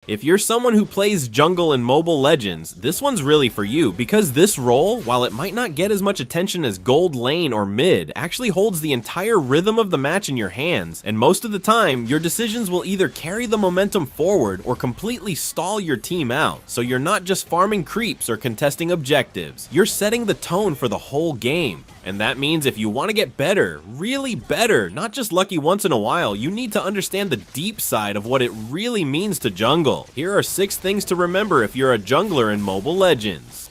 If you're someone who plays jungle in Mobile Legends, this one's really for you because this role, while it might not get as much attention as gold lane or mid, actually holds the entire rhythm of the match in your hands, and most of the time, your decisions will either carry the momentum forward or completely stall your team out. So you're not just farming creeps or contesting objectives, you're setting the tone for the whole game. And that means if you want to get better, really better, not just lucky once in a while, you need to understand the deep side of what it really means to jungle. Here are 6 things to remember if you're a jungler in Mobile Legends.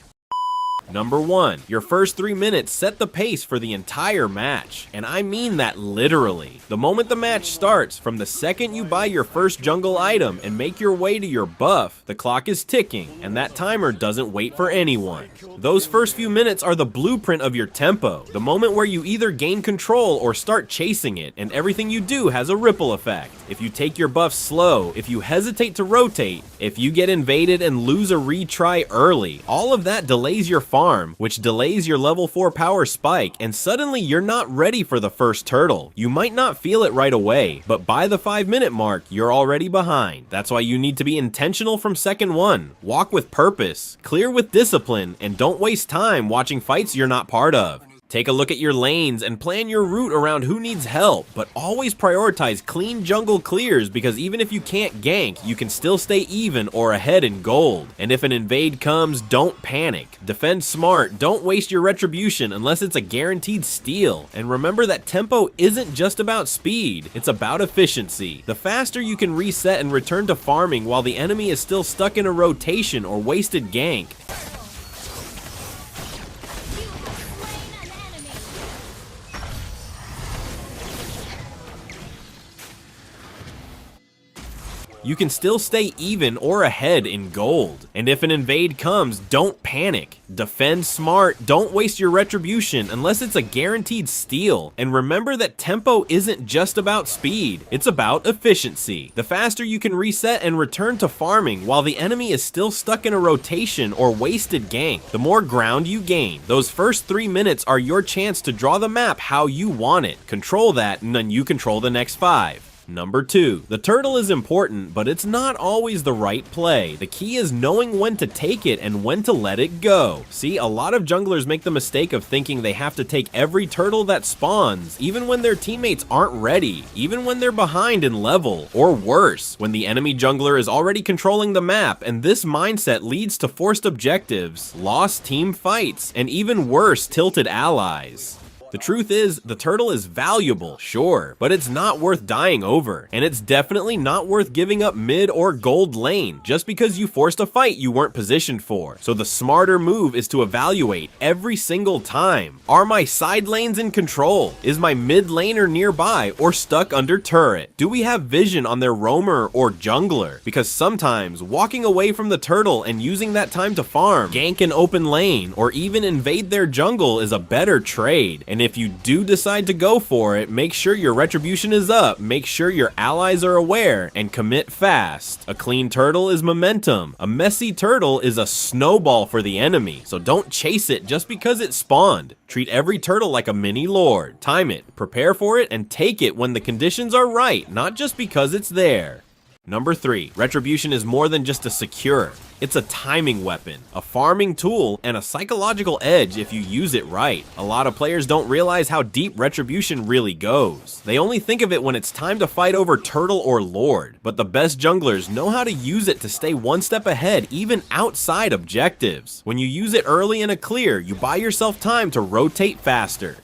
Number 1. Your first 3 minutes set the pace for the entire match. And I mean that literally. The moment the match starts, from the second you buy your first jungle item and make your way to your buff, the clock is ticking, and that timer doesn't wait for anyone. Those first few minutes are the blueprint of your tempo, the moment where you either gain control or start chasing it, and everything you do has a ripple effect. If you take your buff slow, if you hesitate to rotate, if you get invaded and lose a retry early, all of that delays your farm, which delays your level 4 power spike, and suddenly you're not ready for the first turtle. You might not feel it right away, but by the 5-minute mark, you're already behind. That's why you need to be intentional from second one. Walk with purpose, clear with discipline, and don't waste time watching fights you're not part of. Take a look at your lanes and plan your route around who needs help, but always prioritize clean jungle clears because even if you can't gank, you can still stay even or ahead in gold. And if an invade comes, don't panic. Defend smart, don't waste your retribution unless it's a guaranteed steal. And remember that tempo isn't just about speed, it's about efficiency. The faster you can reset and return to farming while the enemy is still stuck in a rotation or wasted gank, you can still stay even or ahead in gold. And if an invade comes, don't panic. Defend smart, don't waste your retribution unless it's a guaranteed steal. And remember that tempo isn't just about speed, it's about efficiency. The faster you can reset and return to farming while the enemy is still stuck in a rotation or wasted gank, the more ground you gain. Those first 3 minutes are your chance to draw the map how you want it. Control that, and then you control the next 5. Number 2. The turtle is important, but it's not always the right play. The key is knowing when to take it and when to let it go. See, a lot of junglers make the mistake of thinking they have to take every turtle that spawns, even when their teammates aren't ready, even when they're behind in level, or worse, when the enemy jungler is already controlling the map, and this mindset leads to forced objectives, lost team fights, and even worse, tilted allies. The truth is, the turtle is valuable, sure, but it's not worth dying over, and it's definitely not worth giving up mid or gold lane just because you forced a fight you weren't positioned for. So the smarter move is to evaluate every single time. Are my side lanes in control? Is my mid laner nearby or stuck under turret? Do we have vision on their roamer or jungler? Because sometimes walking away from the turtle and using that time to farm, gank an open lane, or even invade their jungle is a better trade. And if you do decide to go for it, make sure your retribution is up, make sure your allies are aware, and commit fast. A clean turtle is momentum. A messy turtle is a snowball for the enemy, so don't chase it just because it spawned. Treat every turtle like a mini lord. Time it, prepare for it, and take it when the conditions are right, not just because it's there. Number 3. Retribution is more than just a secure. It's a timing weapon, a farming tool, and a psychological edge if you use it right. A lot of players don't realize how deep retribution really goes. They only think of it when it's time to fight over turtle or lord, but the best junglers know how to use it to stay one step ahead even outside objectives. When you use it early in a clear, you buy yourself time to rotate faster.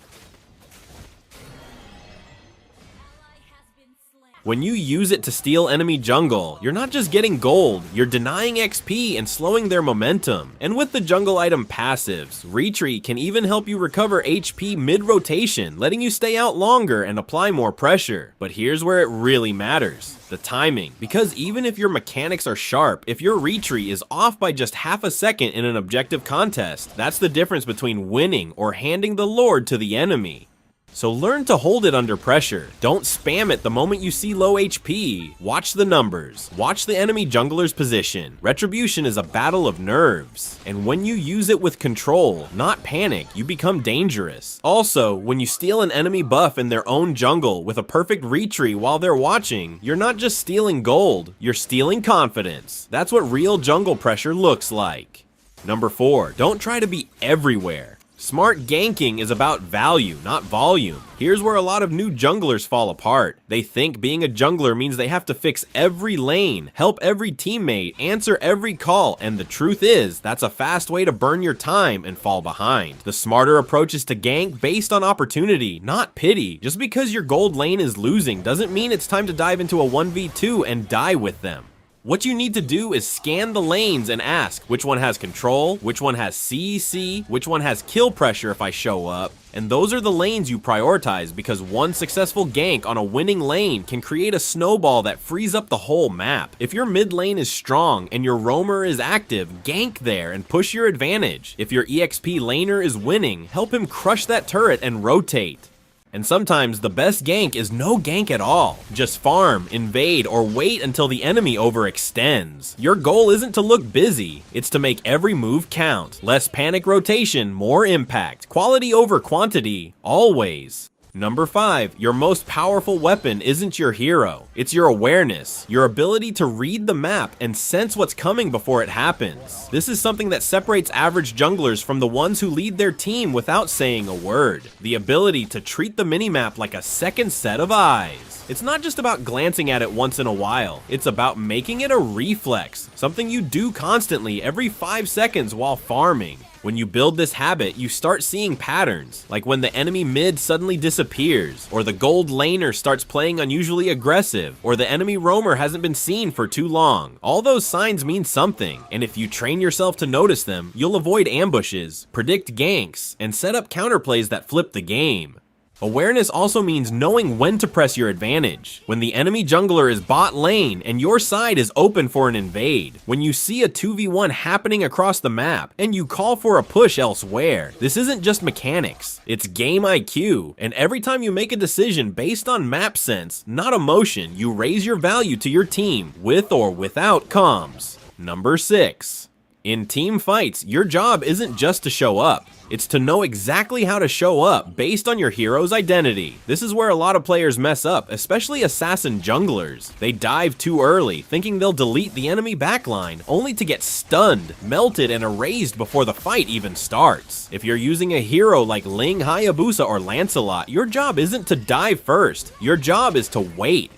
When you use it to steal enemy jungle, you're not just getting gold, you're denying XP and slowing their momentum. And with the jungle item passives, retreat can even help you recover HP mid-rotation, letting you stay out longer and apply more pressure. But here's where it really matters. The timing, because even if your mechanics are sharp, if your retreat is off by just half a second in an objective contest, that's the difference between winning or handing the lord to the enemy. So learn to hold it under pressure. Don't spam it the moment you see low HP. Watch the numbers. Watch the enemy jungler's position. Retribution is a battle of nerves. And when you use it with control, not panic, you become dangerous. Also, when you steal an enemy buff in their own jungle with a perfect retreat while they're watching, you're not just stealing gold, you're stealing confidence. That's what real jungle pressure looks like. Number 4, don't try to be everywhere. Smart ganking is about value, not volume. Here's where a lot of new junglers fall apart. They think being a jungler means they have to fix every lane, help every teammate, answer every call, and the truth is, that's a fast way to burn your time and fall behind. The smarter approach is to gank based on opportunity, not pity. Just because your gold lane is losing doesn't mean it's time to dive into a 1v2 and die with them. What you need to do is scan the lanes and ask which one has control, which one has CC, which one has kill pressure if I show up, and those are the lanes you prioritize because one successful gank on a winning lane can create a snowball that frees up the whole map. If your mid lane is strong and your roamer is active, gank there and push your advantage. If your EXP laner is winning, help him crush that turret and rotate. And sometimes the best gank is no gank at all. Just farm, invade, or wait until the enemy overextends. Your goal isn't to look busy, it's to make every move count. Less panic rotation, more impact. Quality over quantity, always. Number 5, your most powerful weapon isn't your hero, it's your awareness, your ability to read the map and sense what's coming before it happens. This is something that separates average junglers from the ones who lead their team without saying a word. The ability to treat the minimap like a second set of eyes. It's not just about glancing at it once in a while, it's about making it a reflex, something you do constantly every 5 seconds while farming. When you build this habit, you start seeing patterns, like when the enemy mid suddenly disappears, or the gold laner starts playing unusually aggressive, or the enemy roamer hasn't been seen for too long. All those signs mean something, and if you train yourself to notice them, you'll avoid ambushes, predict ganks, and set up counterplays that flip the game. Awareness also means knowing when to press your advantage. When the enemy jungler is bot lane and your side is open for an invade. When you see a 2v1 happening across the map and you call for a push elsewhere. This isn't just mechanics, it's game IQ. And every time you make a decision based on map sense, not emotion, you raise your value to your team with or without comms. Number 6. In team fights, your job isn't just to show up. It's to know exactly how to show up based on your hero's identity. This is where a lot of players mess up, especially assassin junglers. They dive too early, thinking they'll delete the enemy backline, only to get stunned, melted, and erased before the fight even starts. If you're using a hero like Ling, Hayabusa, or Lancelot, your job isn't to dive first. Your job is to wait.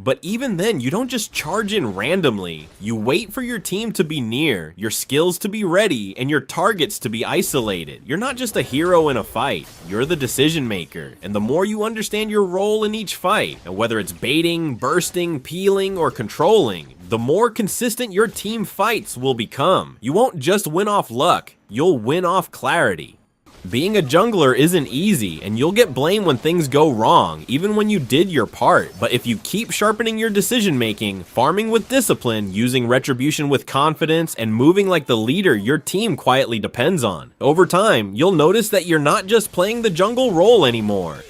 But even then, you don't just charge in randomly. You wait for your team to be near, your skills to be ready, and your targets to be isolated. You're not just a hero in a fight, you're the decision maker. And the more you understand your role in each fight, and whether it's baiting, bursting, peeling, or controlling, the more consistent your team fights will become. You won't just win off luck, you'll win off clarity. Being a jungler isn't easy, and you'll get blamed when things go wrong, even when you did your part. But if you keep sharpening your decision making, farming with discipline, using retribution with confidence, and moving like the leader your team quietly depends on, over time, you'll notice that you're not just playing the jungle role anymore.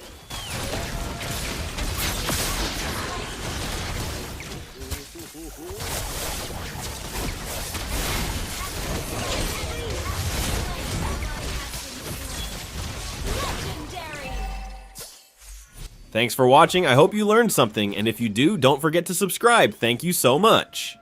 Thanks for watching, I hope you learned something, and if you do, don't forget to subscribe. Thank you so much.